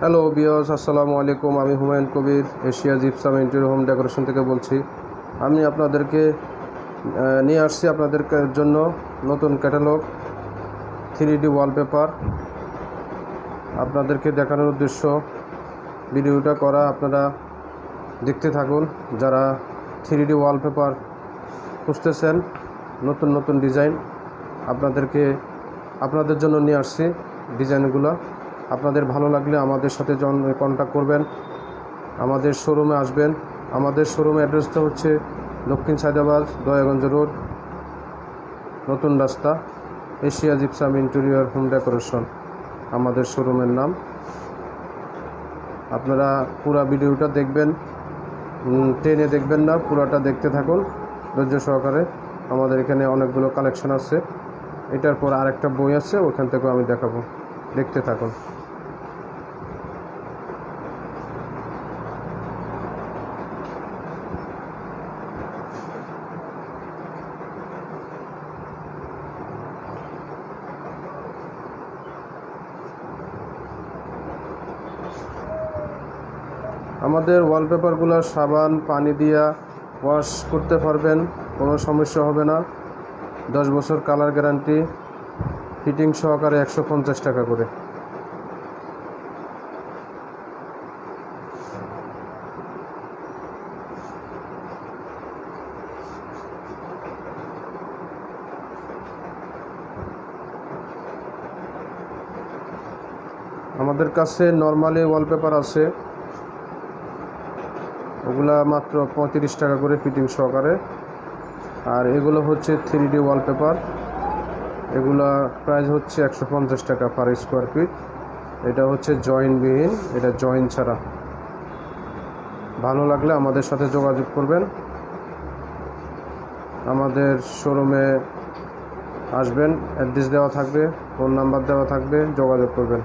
Hello বিয়স, আসসালামু আলাইকুম। আমি Humayun Kabir, Asia gypsum interior home decoration থেকে বলছি। আমি আপনাদেরকে নিয়ে আসছি আপনাদের জন্য নতুন ক্যাটালগ 3D ওয়ালপেপার। আপনাদেরকে দেখানোর উদ্দেশ্য ভিডিওটা করা। আপনারা দেখতে থাকুন। যারা 3D ওয়ালপেপার খুঁজতেছেন, নতুন নতুন ডিজাইন আপনাদের জন্য নিয়ে আসছি ডিজাইনগুলো। আপনাদের ভালো লাগলে আমাদের সাথে কন্ট্যাক্ট করবেন, আমাদের শোরুমে আসবেন। আমাদের শোরুমের অ্যাড্রেসটা হচ্ছে দক্ষিণ সায়দাবাদ, দয়াগঞ্জ রোড, নতুন রাস্তা, Asia gypsum interior home decoration আমাদের শোরুমের নাম। আপনারা পুরো ভিডিওটা দেখবেন, টেনে দেখবেন না, পুরোটা দেখতে থাকুন ধৈর্য সহকারে। আমাদের এখানে অনেকগুলো কালেকশন আছে। এটার পর আরেকটা বই আছে, ওখান থেকেও আমি দেখাবো, দেখতে থাকুন। আমাদের ওয়ালপেপারগুলো সাবান পানি দিয়া ওয়াশ করতে পারবেন, কোনো সমস্যা হবে না। 10 বছর কালার গ্যারান্টি, ফিটিং সহকারে 150 টাকা করে। আমাদের কাছে নর্মালি ওয়ালপেপার আছে, ওগুলা মাত্র 35 টাকা করে ফিটিং সহকারে। আর এগুলো হচ্ছে 3D ওয়ালপেপার, এগুলা প্রাইস হচ্ছে 150 টাকা পার স্কোয়ার ফিট। এটা হচ্ছে জয়েন্টবিহীন, এটা জয়েন্ট ছাড়া। ভালো লাগলে আমাদের সাথে যোগাযোগ করবেন, আমাদের শোরুমে আসবেন, অ্যাড্রেস দেওয়া থাকবে, ফোন নাম্বার দেওয়া থাকবে, যোগাযোগ করবেন।